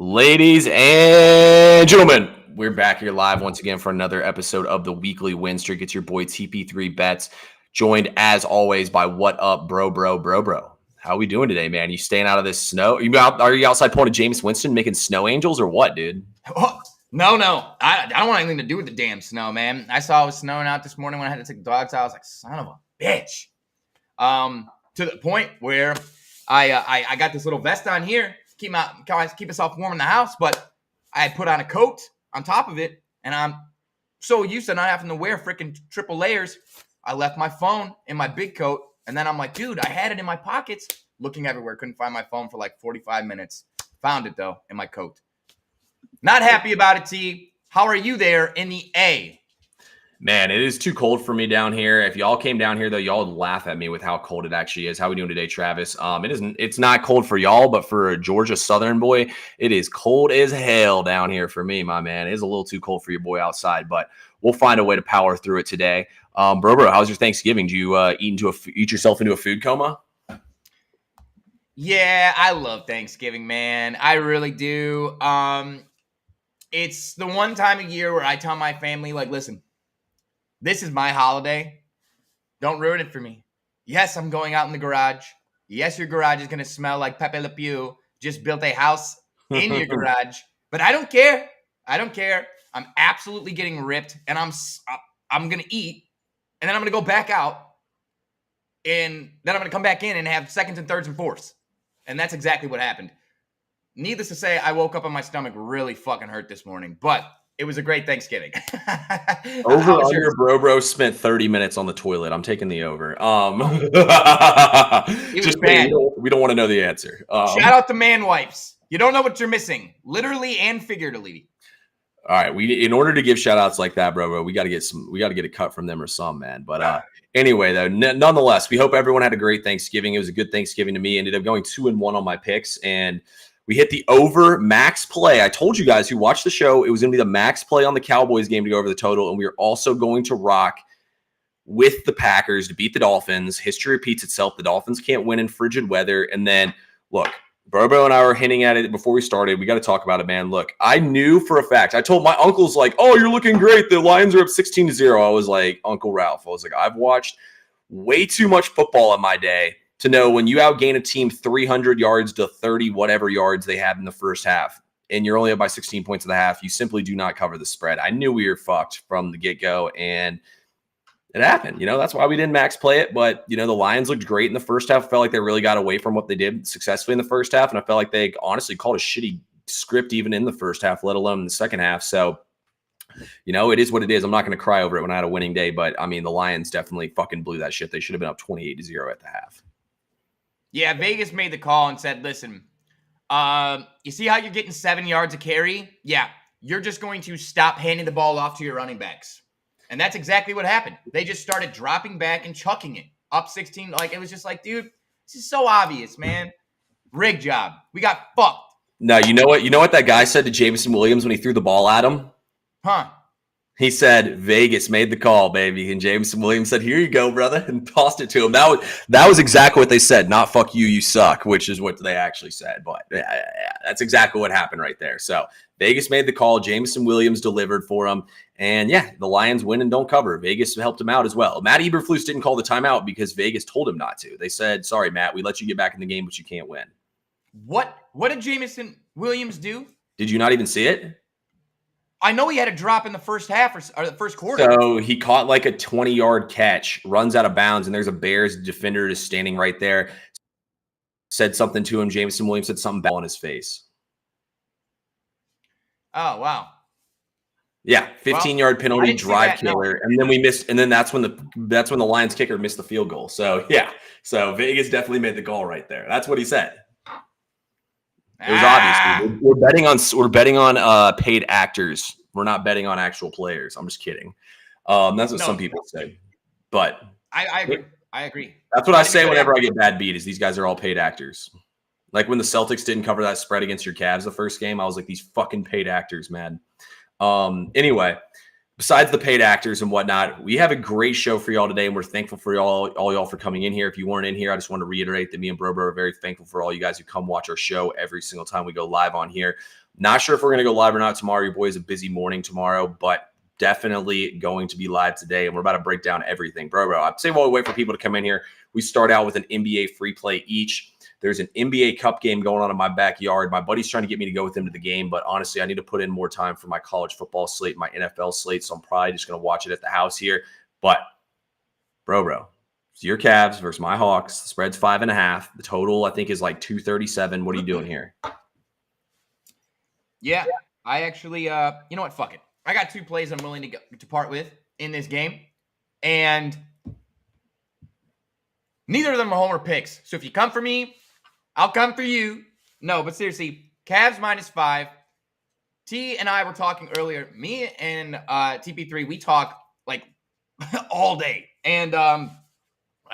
Ladies and gentlemen, we're back here live once again for another episode of the Weekly Win Streak. It's your boy TP3 Bets, joined as always by What Up, Bro. How are we doing today, man? You staying out of this snow? Are you outside pulling a Jameis Winston making snow angels or what, dude? Oh, no. I don't want anything to do with the damn snow, man. I saw it was snowing out this morning when I had to take the dogs out. I was like, son of a bitch. To the point where I got this little vest on here, keep myself warm in the house, but I put on a coat on top of it, and I'm so used to not having to wear freaking triple layers. I left my phone in my big coat, and then I'm like, dude, I had it in my pockets, looking everywhere, couldn't find my phone for like 45 minutes. Found it though in my coat. Not happy about it, T. How are you there in the A? Man, it is too cold for me down here. If y'all came down here, though, y'all would laugh at me with how cold it actually is. How we doing today, Travis? It's not cold for y'all, but for a Georgia Southern boy, it is cold as hell down here for me, my man. It is a little too cold for your boy outside, but we'll find a way to power through it today. Bro, how's your Thanksgiving? Do you eat yourself into a food coma? Yeah, I love Thanksgiving, man. I really do. It's the one time of year where I tell my family, like, listen, this is my holiday. Don't ruin it for me. Yes, I'm going out in the garage. Yes, your garage is going to smell like Pepe Le Pew just built a house in your garage. But I don't care. I'm absolutely getting ripped, and I'm going to eat, and then I'm going to go back out, and then I'm going to come back in and have seconds and thirds and fourths. And that's exactly what happened. Needless to say, I woke up and my stomach really fucking hurt this morning, but it was a great Thanksgiving. Over under, bro spent 30 minutes on the toilet. I'm taking the over. It was bad. We don't want to know the answer. Shout out to man wipes. You don't know what you're missing, literally and figuratively. All right, in order to give shout outs like that, bro, we got to get a cut from them or some, man. But anyway, though, nonetheless, we hope everyone had a great Thanksgiving. It was a good Thanksgiving to me. Ended up going 2-1 on my picks, and we hit the over max play. I told you guys who watched the show, it was going to be the max play on the Cowboys game to go over the total, and we are also going to rock with the Packers to beat the Dolphins. History repeats itself. The Dolphins can't win in frigid weather. And then, look, Bobo and I were hinting at it before we started. We got to talk about it, man. Look, I knew for a fact. I told my uncle's like, oh, you're looking great. The Lions are up 16-0. I was like, Uncle Ralph. I was like, I've watched way too much football in my day to know when you outgain a team 300 yards to 30 whatever yards they had in the first half, and you're only up by 16 points in the half, you simply do not cover the spread. I knew we were fucked from the get-go, and it happened. That's why we didn't max play it. But, the Lions looked great in the first half. I felt like they really got away from what they did successfully in the first half, and I felt like they honestly called a shitty script even in the first half, let alone in the second half. So, it is what it is. I'm not going to cry over it when I had a winning day, but, the Lions definitely fucking blew that shit. They should have been up 28-0 at the half. Yeah, Vegas made the call and said, listen, you see how you're getting 7 yards a carry? Yeah, you're just going to stop handing the ball off to your running backs. And that's exactly what happened. They just started dropping back and chucking it. Up 16. Like, it was just like, dude, this is so obvious, man. Rig job. We got fucked. No, you know what that guy said to Jameson Williams when he threw the ball at him? Huh? He said, Vegas made the call, baby. And Jameson Williams said, here you go, brother, and tossed it to him. That was exactly what they said. Not fuck you, you suck, which is what they actually said. But yeah, that's exactly what happened right there. So Vegas made the call. Jameson Williams delivered for him. And yeah, the Lions win and don't cover. Vegas helped him out as well. Matt Eberflus didn't call the timeout because Vegas told him not to. They said, sorry, Matt, we let you get back in the game, but you can't win. What did Jameson Williams do? Did you not even see it? I know he had a drop in the first half or the first quarter. So he caught like a 20-yard catch, runs out of bounds, and there's a Bears defender just standing right there. Said something to him. Jameson Williams said something bad on his face. Oh, wow. Yeah, 15-yard penalty, drive killer, and then we missed. And then that's when the Lions kicker missed the field goal. So yeah, so Vegas definitely made the call right there. That's what he said. It was obvious. Dude. We're betting on paid actors. We're not betting on actual players. I'm just kidding. That's what some people say. But I agree. That's what I say whenever I get bad beat. Is these guys are all paid actors. Like when the Celtics didn't cover that spread against your Cavs the first game, I was like, these fucking paid actors, man. Anyway, besides the paid actors and whatnot, we have a great show for y'all today, and we're thankful for all y'all for coming in here. If you weren't in here, I just want to reiterate that me and Bro are very thankful for all you guys who come watch our show every single time we go live on here. Not sure if we're going to go live or not tomorrow. Your boy is a busy morning tomorrow, but definitely going to be live today, and we're about to break down everything. Bro, I'd say while we wait for people to come in here, we start out with an NBA free play each. There's an NBA Cup game going on in my backyard. My buddy's trying to get me to go with him to the game, but honestly, I need to put in more time for my college football slate, my NFL slate, so I'm probably just going to watch it at the house here. But, bro, it's your Cavs versus my Hawks. The spread's 5.5. The total, I think, is like 237. What are you doing here? Yeah, I actually, you know what? Fuck it. I got 2 plays I'm willing to part with in this game, and neither of them are homer picks. So if you come for me, I'll come for you. No, but seriously, Cavs -5. T and I were talking earlier. Me and TP3, we talk like all day. And I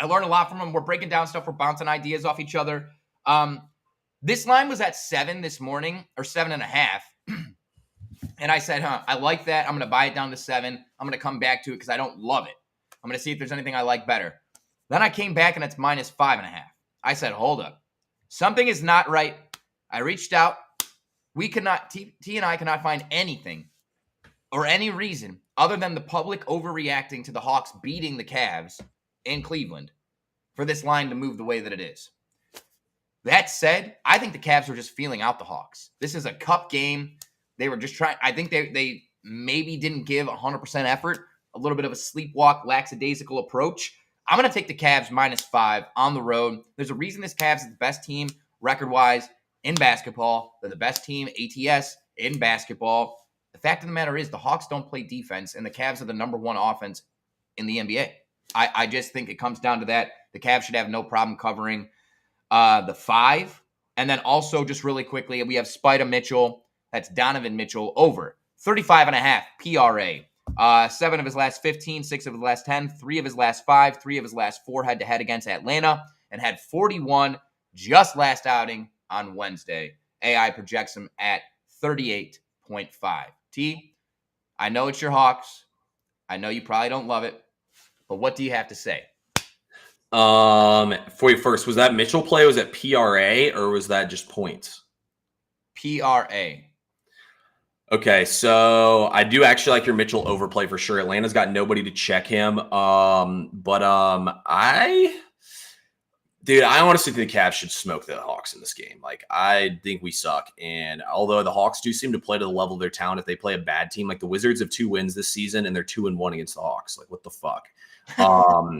learned a lot from them. We're breaking down stuff. We're bouncing ideas off each other. This line was at 7 this morning, or 7.5. And I said, I like that. I'm going to buy it down to 7. I'm going to come back to it because I don't love it. I'm going to see if there's anything I like better. Then I came back and it's -5.5. I said, hold up. Something is not right. I reached out. We cannot, T and I cannot find anything or any reason other than the public overreacting to the Hawks beating the Cavs in Cleveland for this line to move the way that it is. That said, I think the Cavs were just feeling out the Hawks. This is a cup game. They were just trying. I think they maybe didn't give 100% effort, a little bit of a sleepwalk, lackadaisical approach. I'm going to take the Cavs -5 on the road. There's a reason this Cavs is the best team record-wise in basketball. They're the best team ATS in basketball. The fact of the matter is the Hawks don't play defense, and the Cavs are the #1 offense in the NBA. I just think it comes down to that. The Cavs should have no problem covering the 5. And then also just really quickly, we have Spider Mitchell. That's Donovan Mitchell over 35.5 PRA. 7 of his last 15, 6 of his last 10, 3 of his last 5, 3 of his last 4 head-to-head against Atlanta, and had 41 just last outing on Wednesday. AI projects him at 38.5. T, I know it's your Hawks. I know you probably don't love it, but what do you have to say? For you first, was that Mitchell play? Was that PRA or was that just points? PRA. Okay, so I do actually like your Mitchell overplay for sure. Atlanta's got nobody to check him. I honestly think the Cavs should smoke the Hawks in this game. Like, I think we suck. And although the Hawks do seem to play to the level of their talent, if they play a bad team, like the Wizards have 2 wins this season and they're 2-1 against the Hawks. Like, what the fuck?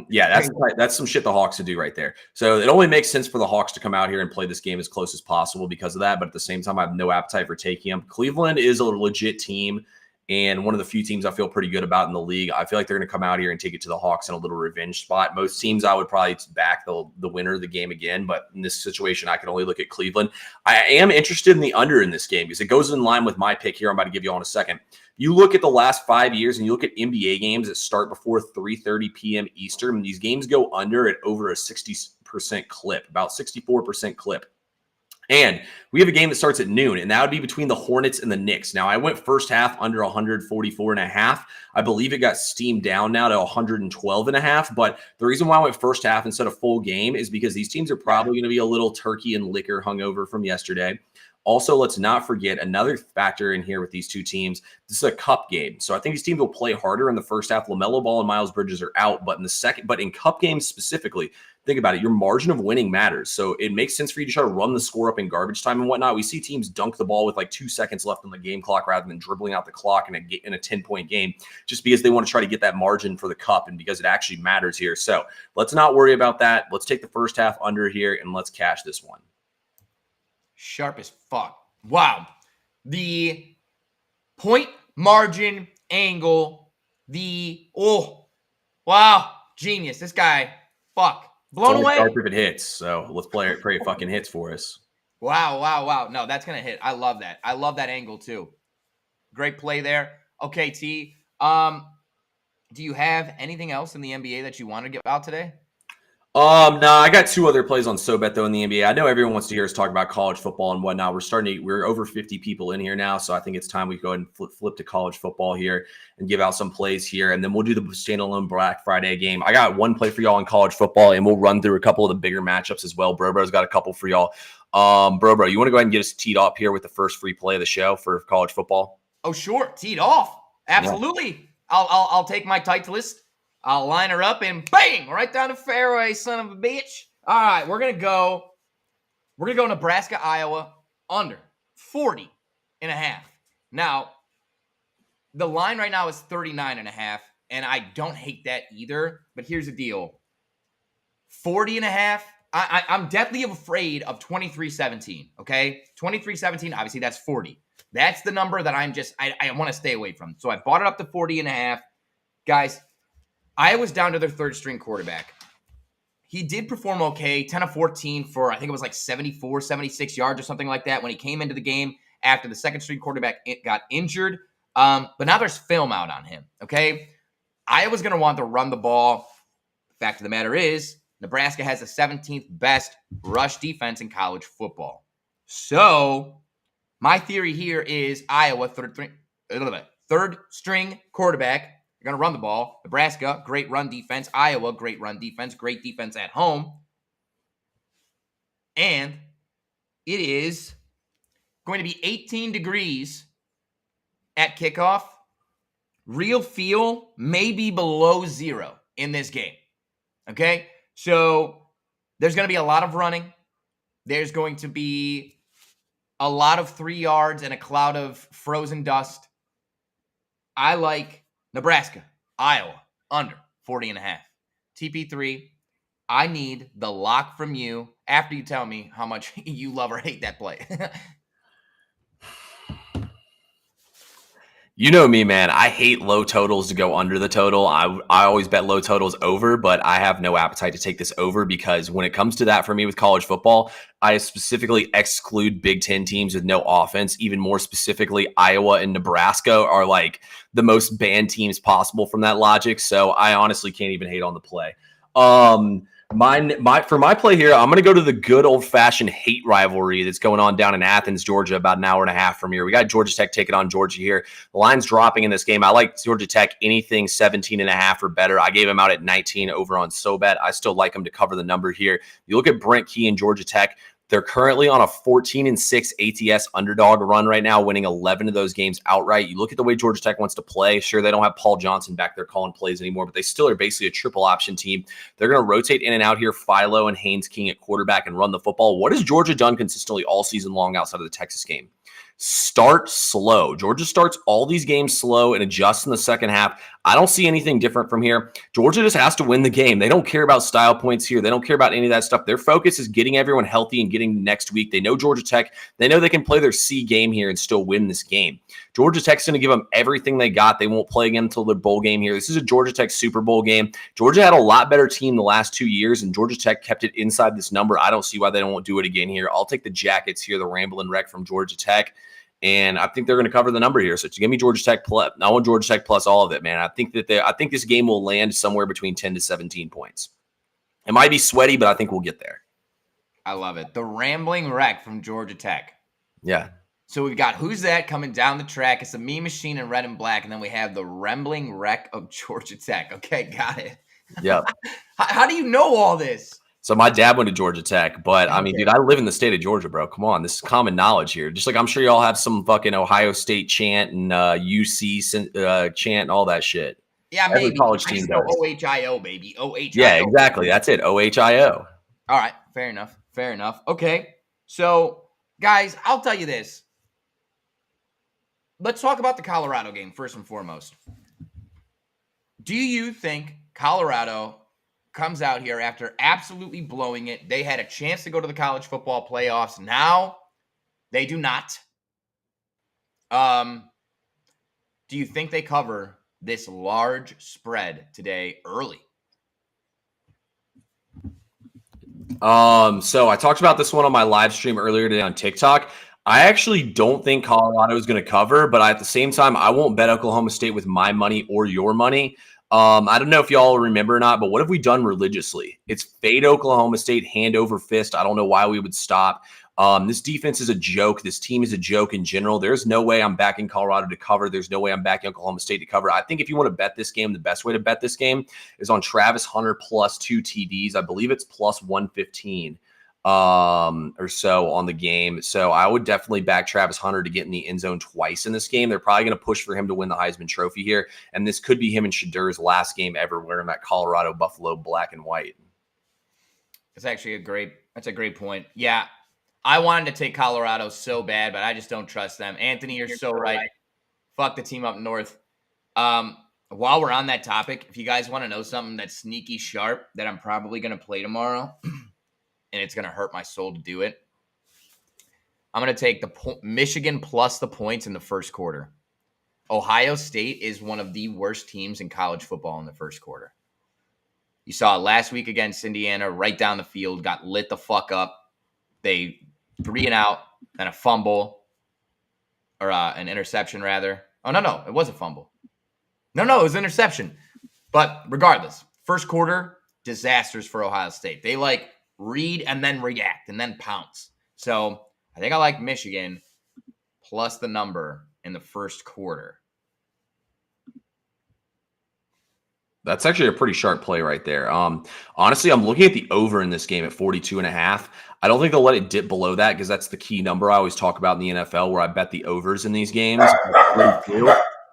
Yeah, that's some shit the Hawks would do right there. So it only makes sense for the Hawks to come out here and play this game as close as possible because of that. But at the same time, I have no appetite for taking them. Cleveland is a legit team and one of the few teams I feel pretty good about in the league. I feel like they're going to come out here and take it to the Hawks in a little revenge spot. Most teams I would probably back the winner of the game again, but in this situation, I can only look at Cleveland. I am interested in the under in this game because it goes in line with my pick here. I'm about to give you all in a second. You look at the last 5 years and you look at NBA games that start before 3:30 p.m. Eastern, and these games go under at over a 60% clip, about 64% clip. And we have a game that starts at noon, and that would be between the Hornets and the Knicks. Now, I went first half under 144.5. I believe it got steamed down now to 112.5. But the reason why I went first half instead of full game is because these teams are probably going to be a little turkey and liquor hungover from yesterday. Also, let's not forget another factor in here with these two teams. This is a cup game. So I think these teams will play harder in the first half. LaMelo Ball and Miles Bridges are out, but in cup games specifically, think about it. Your margin of winning matters. So it makes sense for you to try to run the score up in garbage time and whatnot. We see teams dunk the ball with like 2 seconds left on the game clock rather than dribbling out the clock in a 10-point game just because they want to try to get that margin for the cup and because it actually matters here. So let's not worry about that. Let's take the first half under here and let's cash this one. Sharp as fuck. Wow. The point margin angle. Wow. Genius. This guy, fuck. Blown away. Sharp if it hits. So let's pray it fucking hits for us. Wow. No, that's going to hit. I love that. I love that angle too. Great play there. Okay, T. Do you have anything else in the NBA that you want to give out today? No, I got two other plays on SoBet though in the NBA. I know everyone wants to hear us talk about college football and whatnot. We're over 50 people in here now, so I think it's time we go ahead and flip to college football here and give out some plays here, and then we'll do the standalone Black Friday game. I got one play for y'all in college football, and we'll run through a couple of the bigger matchups as well. Bro's got a couple for y'all. Bro, you want to go ahead and get us teed up here with the first free play of the show for college football? Oh, sure, teed off. Absolutely. Yeah. I'll take my Titleist. I'll line her up and bang, right down the fairway, son of a bitch. All right, we're gonna go Nebraska, Iowa, under 40.5. Now, the line right now is 39.5, and I don't hate that either, but here's the deal. 40.5, I'm deathly afraid of 23-17, okay? 23-17, obviously that's 40. That's the number that I want to stay away from. So I bought it up to 40.5. Guys, Iowa's down to their third-string quarterback. He did perform okay, 10 of 14 for, I think it was like 74, 76 yards or something like that when he came into the game after the second-string quarterback got injured. But now there's film out on him, okay? Iowa's going to want to run the ball. Fact of the matter is, Nebraska has the 17th best rush defense in college football. So my theory here is Iowa, third-string quarterback, you're going to run the ball. Nebraska, great run defense. Iowa, great run defense. Great defense at home. And it is going to be 18 degrees at kickoff. Real feel may be below 0 in this game. Okay? So there's going to be a lot of running. There's going to be a lot of 3 yards and a cloud of frozen dust. I like Nebraska, Iowa, under 40.5. TP3, I need the lock from you after you tell me how much you love or hate that play. You know me, man. I hate low totals to go under the total. I always bet low totals over, but I have no appetite to take this over because when it comes to that for me with college football, I specifically exclude Big Ten teams with no offense. Even more specifically, Iowa and Nebraska are like the most banned teams possible from that logic. So I honestly can't even hate on the play. For my play here, I'm going to go to the good old-fashioned hate rivalry that's going on down in Athens, Georgia, about an hour and a half from here. We got Georgia Tech taking on Georgia here. The line's dropping in this game. I like Georgia Tech anything 17.5 or better. I gave them out at 19 over on SoBet. I still like them to cover the number here. You look at Brent Key and Georgia Tech. They're currently on a 14-6 ATS underdog run right now, winning 11 of those games outright. You look at the way Georgia Tech wants to play. Sure, they don't have Paul Johnson back there calling plays anymore, but they still are basically a triple option team. They're going to rotate in and out here, Philo and Haynes King at quarterback and run the football. What has Georgia done consistently all season long outside of the Texas game? Start slow. Georgia starts all these games slow and adjusts in the second half. I don't see anything different from here. Georgia just has to win the game. They don't care about style points here. They don't care about any of that stuff. Their focus is getting everyone healthy and getting next week. They know Georgia Tech. They know they can play their C game here and still win this game. Georgia Tech's going to give them everything they got. They won't play again until their bowl game here. This is a Georgia Tech Super Bowl game. Georgia had a lot better team the last 2 years, and Georgia Tech kept it inside this number. I don't see why they won't do it again here. I'll take the Jackets here, the Ramblin' Wreck from Georgia Tech. And I think they're going to cover the number here. So give me Georgia Tech plus. I want Georgia Tech plus all of it, man. I think this game will land somewhere between 10 to 17 points. It might be sweaty, but I think we'll get there. I love it. The Rambling Wreck from Georgia Tech. Yeah. So we've got Who's That coming down the track. It's a Mean Machine in red and black. And then we have the Rambling Wreck of Georgia Tech. Okay, got it. Yep. How do you know all this? So my dad went to Georgia Tech, but I mean, dude, I live in the state of Georgia, bro. Come on, this is common knowledge here. Just like I'm sure y'all have some fucking Ohio State chant and UC chant and all that shit. Yeah, every maybe. college team does. OHIO, baby. OHIO. Yeah, exactly. That's it. OHIO. All right, fair enough. Fair enough. Okay, so guys, I'll tell you this. Let's talk about the Colorado game first and foremost. Do you think Colorado comes out here after absolutely blowing it? They had a chance to go to the college football playoffs. Now they do not. Do you think they cover this large spread today early? So I talked about this one on my live stream earlier today on TikTok. I actually don't think Colorado is going to cover, but at the same time, I won't bet Oklahoma State with my money or your money. I don't know if y'all remember or not, but what have we done religiously? It's fade Oklahoma State, hand over fist. I don't know why we would stop. This defense is a joke. This team is a joke in general. There's no way I'm backing Colorado to cover. There's no way I'm backing Oklahoma State to cover. I think if you want to bet this game, the best way to bet this game is on Travis Hunter plus 2 TDs. I believe it's plus 115 or so on the game. So I would definitely back Travis Hunter to get in the end zone twice in this game. They're probably going to push for him to win the Heisman Trophy here. And this could be him and Shadur's last game ever wearing that Colorado Buffalo black and white. That's actually a great point. Yeah. I wanted to take Colorado so bad, but I just don't trust them. Anthony, you're so right. Fuck the team up north. While we're on that topic, if you guys want to know something that's sneaky sharp that I'm probably going to play tomorrow, and it's going to hurt my soul to do it, I'm going to take the Michigan plus the points in the first quarter. Ohio State is one of the worst teams in college football in the first quarter. You saw it last week against Indiana, right down the field, got lit the fuck up. They 3 and out, and a fumble, or an interception, rather. Oh, no, it was a fumble. No, it was an interception. But regardless, first quarter, disasters for Ohio State. They read and then react and then pounce. So I think I like Michigan plus the number in the first quarter. That's actually a pretty sharp play right there. Honestly, I'm looking at the over in this game at 42.5. I don't think they'll let it dip below that because that's the key number I always talk about in the NFL where I bet the overs in these games.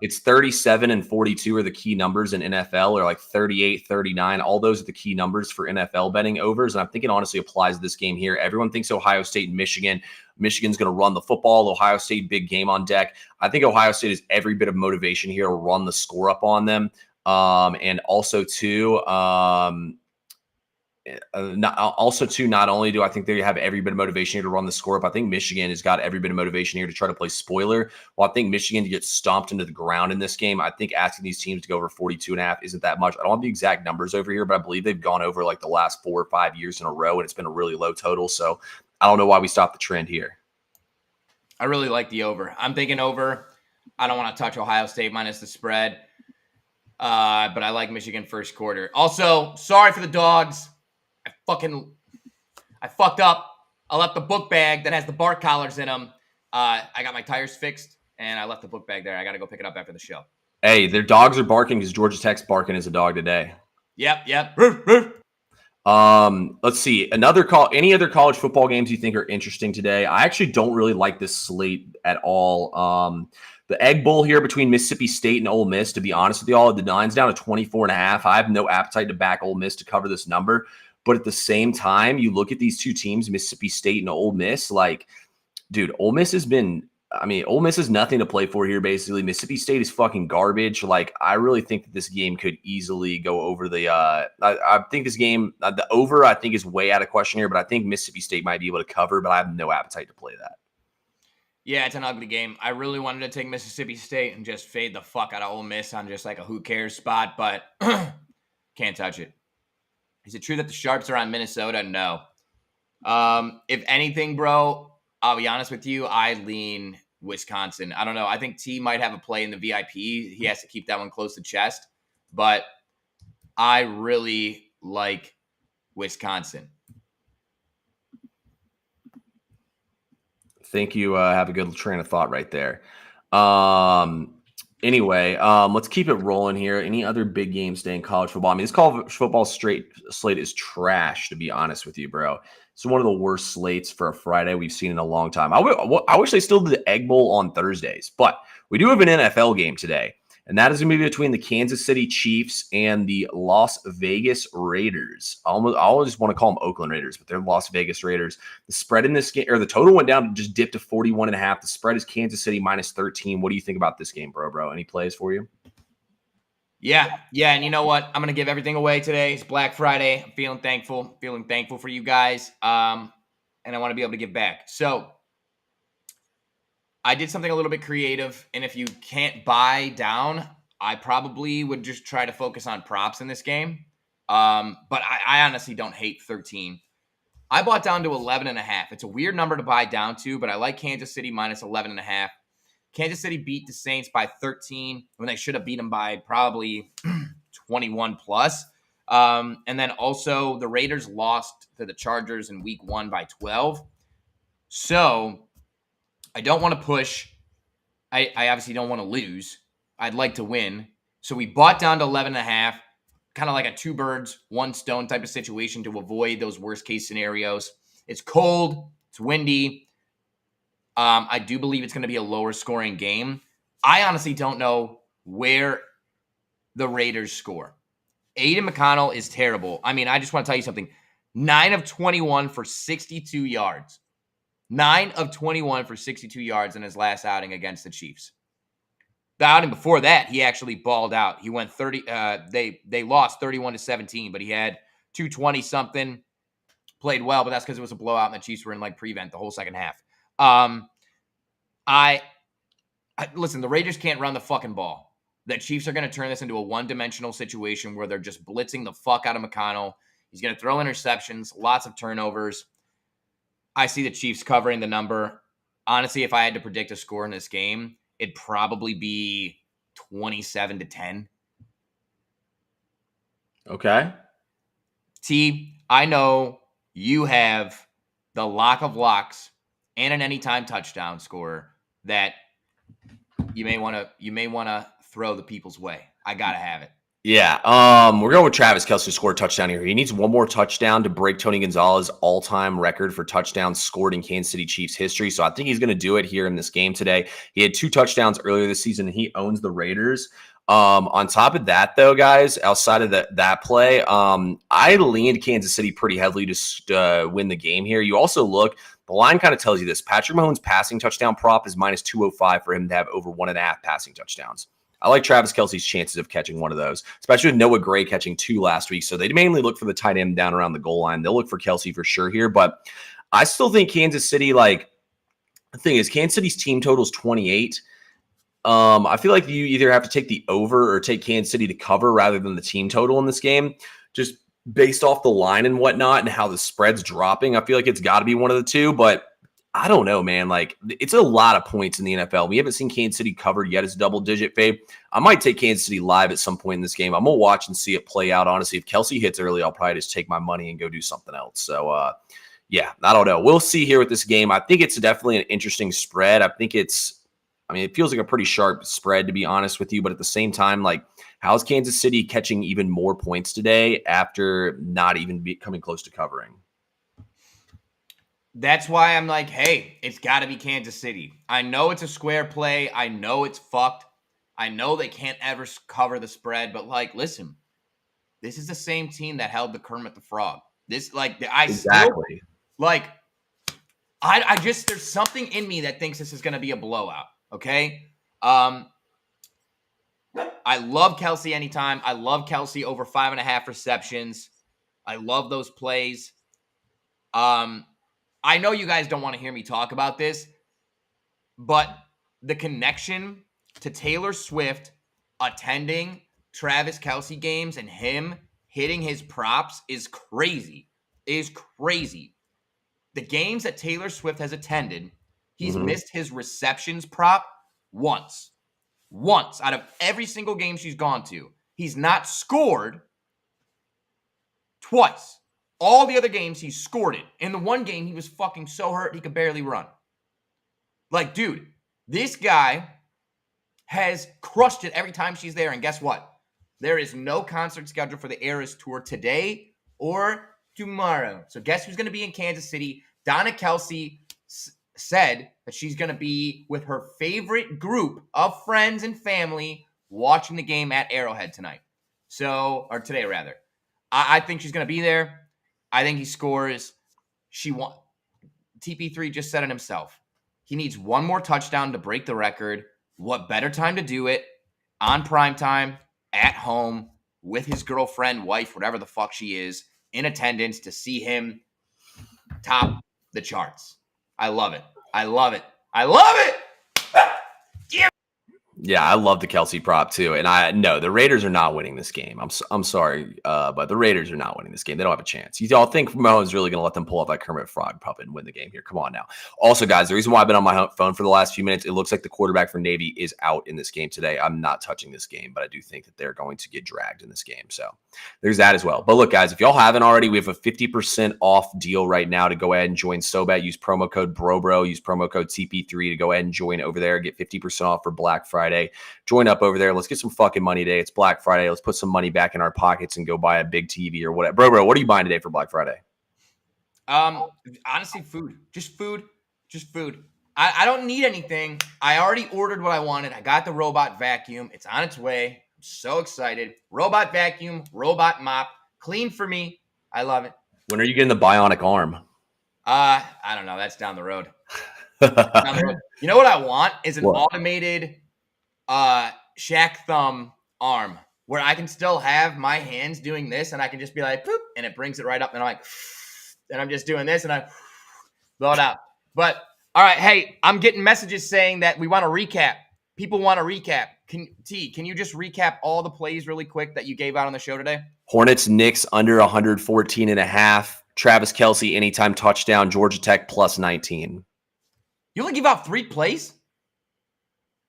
It's 37 and 42 are the key numbers in NFL, or like 38, 39. All those are the key numbers for NFL betting overs. And I'm thinking honestly applies to this game here. Everyone thinks Ohio State and Michigan. Michigan's going to run the football. Ohio State, big game on deck. I think Ohio State has every bit of motivation here to run the score up on them. And also too, not only do I think they have every bit of motivation here to run the score up, I think Michigan has got every bit of motivation here to try to play spoiler. Well, I think Michigan to get stomped into the ground in this game. I think asking these teams to go over 42.5 isn't that much. I don't have the exact numbers over here, but I believe they've gone over like the last 4 or 5 years in a row, and it's been a really low total. So I don't know why we stopped the trend here. I really like the over. I'm thinking over. I don't want to touch Ohio State minus the spread. But I like Michigan first quarter. Also, sorry for the dogs. I fucked up. I left the book bag that has the bark collars in them. I got my tires fixed, and I left the book bag there. I got to go pick it up after the show. Hey, their dogs are barking because Georgia Tech's barking as a dog today. Yep. Let's see. Any other college football games you think are interesting today? I actually don't really like this slate at all. The Egg Bowl here between Mississippi State and Ole Miss, to be honest with y'all, the line's down to 24.5. I have no appetite to back Ole Miss to cover this number. But at the same time, you look at these two teams, Mississippi State and Ole Miss, Ole Miss has nothing to play for here, basically. Mississippi State is fucking garbage. I really think that this game could easily go over the I think this game, the over, I think is way out of question here, but I think Mississippi State might be able to cover, but I have no appetite to play that. Yeah, it's an ugly game. I really wanted to take Mississippi State and just fade the fuck out of Ole Miss on just like a who cares spot, but can't touch it. Is it true that the Sharps are on Minnesota? No. If anything, bro, I'll be honest with you, I lean Wisconsin. I don't know. I think T might have a play in the VIP. He has to keep that one close to chest, but I really like Wisconsin. Think you have a good train of thought right there. Anyway, let's keep it rolling here. Any other big games today in college football? I mean, this college football slate is trash, to be honest with you, bro. It's one of the worst slates for a Friday we've seen in a long time. I wish they still did the Egg Bowl on Thursdays, but we do have an NFL game today. And that is going to be between the Kansas City Chiefs and the Las Vegas Raiders. I always want to call them Oakland Raiders, but they're Las Vegas Raiders. The spread in this game, or the total went down, just dipped to 41.5. The spread is Kansas City minus 13. What do you think about this game, bro? Any plays for you? Yeah. And you know what? I'm going to give everything away today. It's Black Friday. I'm feeling thankful for you guys. And I want to be able to give back. So I did something a little bit creative, and if you can't buy down, I probably would just try to focus on props in this game. But I honestly don't hate 13. I bought down to 11.5. It's a weird number to buy down to, but I like Kansas City minus 11.5. Kansas City beat the Saints by 13 when they should have beat them by probably 21 plus. And then also the Raiders lost to the Chargers in week 1 by 12. So I don't want to push. I obviously don't want to lose. I'd like to win. So we bought down to 11.5, kind of like a 2 birds, 1 stone type of situation to avoid those worst case scenarios. It's cold. It's windy. I do believe it's going to be a lower scoring game. I honestly don't know where the Raiders score. Aiden McConnell is terrible. I mean, I just want to tell you something. 9 of 21 for 62 yards. 9 of 21 for 62 yards in his last outing against the Chiefs. The outing before that, he actually balled out. He went 30. They lost 31-17, but he had 220 something. Played well, but that's because it was a blowout and the Chiefs were in like prevent the whole second half. Listen, the Raiders can't run the fucking ball. The Chiefs are going to turn this into a one-dimensional situation where they're just blitzing the fuck out of McConnell. He's going to throw interceptions, lots of turnovers. I see the Chiefs covering the number. Honestly, if I had to predict a score in this game, it'd probably be 27-10. Okay. T, I know you have the lock of locks and an anytime touchdown scorer that you may want to throw the people's way. I gotta have it. Yeah, we're going with Travis Kelce to score a touchdown here. He needs one more touchdown to break Tony Gonzalez's all-time record for touchdowns scored in Kansas City Chiefs history. So I think he's going to do it here in this game today. He had 2 touchdowns earlier this season, and he owns the Raiders. On top of that, though, guys, outside of that play, I leaned Kansas City pretty heavily to win the game here. You also look, the line kind of tells you this. Patrick Mahomes' passing touchdown prop is minus 205 for him to have over 1.5 passing touchdowns. I like Travis Kelce's chances of catching one of those, especially with Noah Gray catching 2 last week. So they mainly look for the tight end down around the goal line. They'll look for Kelce for sure here, but I still think Kansas City, like, the thing is, Kansas City's team total is 28. I feel like you either have to take the over or take Kansas City to cover rather than the team total in this game, just based off the line and whatnot and how the spread's dropping. I feel like it's got to be one of the two, but I don't know, man. Like, it's a lot of points in the NFL. We haven't seen Kansas City covered yet as a double-digit fave. I might take Kansas City live at some point in this game. I'm going to watch and see it play out. Honestly, if Kelce hits early, I'll probably just take my money and go do something else. So, yeah, I don't know. We'll see here with this game. I think it's definitely an interesting spread. It feels like a pretty sharp spread, to be honest with you. But at the same time, like, how's Kansas City catching even more points today after not even coming close to covering? That's why I'm like, hey, it's got to be Kansas City. I know it's a square play. I know it's fucked. I know they can't ever cover the spread. But, like, listen, this is the same team that held the Kermit the Frog. Exactly. I just, there's something in me that thinks this is going to be a blowout. Okay? I love Kelce anytime. I love Kelce over 5.5 receptions. I love those plays. I know you guys don't want to hear me talk about this, but the connection to Taylor Swift attending Travis Kelce games and him hitting his props is crazy. It is crazy. The games that Taylor Swift has attended, he's missed his receptions prop once. Once out of every single game she's gone to. He's not scored twice. All the other games, he scored it. In the one game, he was fucking so hurt, he could barely run. Like, dude, this guy has crushed it every time she's there. And guess what? There is no concert scheduled for the Eras Tour today or tomorrow. So guess who's going to be in Kansas City? Donna Kelce said that she's going to be with her favorite group of friends and family watching the game at Arrowhead tonight. Or today, rather. I think she's going to be there. I think he scores. TP3 just said it himself. He needs one more touchdown to break the record. What better time to do it on primetime, at home, with his girlfriend, wife, whatever the fuck she is, in attendance to see him top the charts. I love it. I love it. I love it! Yeah, I love the Kelsey prop too. And the Raiders are not winning this game. I'm sorry, but the Raiders are not winning this game. They don't have a chance. You all think Mahomes is really going to let them pull off that Kermit Frog puppet and win the game here? Come on now. Also, guys, the reason why I've been on my phone for the last few minutes, it looks like the quarterback for Navy is out in this game today. I'm not touching this game, but I do think that they're going to get dragged in this game. So there's that as well. But look, guys, if y'all haven't already, we have a 50% off deal right now to go ahead and join SoBet. Use promo code BROBRO. Use promo code TP3 to go ahead and join over there. Get 50% off for Black Friday. Join up over there. Let's get some fucking money today. It's Black Friday. Let's put some money back in our pockets and go buy a big TV or whatever. Bro, what are you buying today for Black Friday? Honestly, food. Just food. I don't need anything. I already ordered what I wanted. I got the robot vacuum. It's on its way. I'm so excited. Robot vacuum, robot mop. Clean for me. I love it. When are you getting the bionic arm? I don't know. That's down the road. You know what I want is an automated Shaq thumb arm where I can still have my hands doing this and I can just be like, poop, and it brings it right up and I'm like, and I'm just doing this and I blow it out. But all right, hey, I'm getting messages saying that we want to recap. People want to recap. Can you just recap all the plays really quick that you gave out on the show today? Hornets, Knicks under 114.5. Travis Kelce, anytime touchdown. Georgia Tech plus 19. You only give out 3 plays?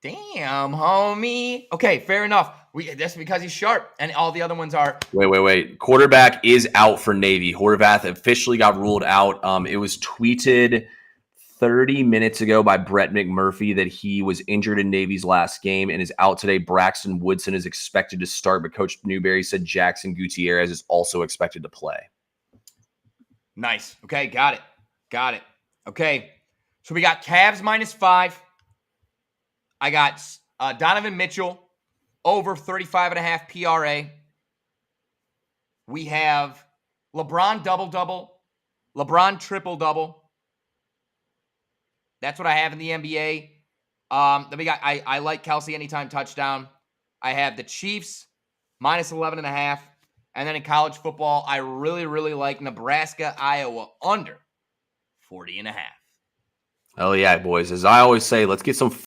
Damn, homie. Okay, fair enough. That's because he's sharp, and all the other ones are. Wait. Quarterback is out for Navy. Horvath officially got ruled out. It was tweeted 30 minutes ago by Brett McMurphy that he was injured in Navy's last game and is out today. Braxton Woodson is expected to start, but Coach Newberry said Jackson Gutierrez is also expected to play. Nice. Okay, got it. Okay, so we got Cavs -5. I got Donovan Mitchell over 35.5 PRA. We have LeBron double-double, LeBron triple-double. That's what I have in the NBA. Then we got I like Kelce anytime touchdown. I have the Chiefs -11.5. And then in college football, I really, really like Nebraska, Iowa under 40.5. Oh yeah, boys. As I always say, let's get some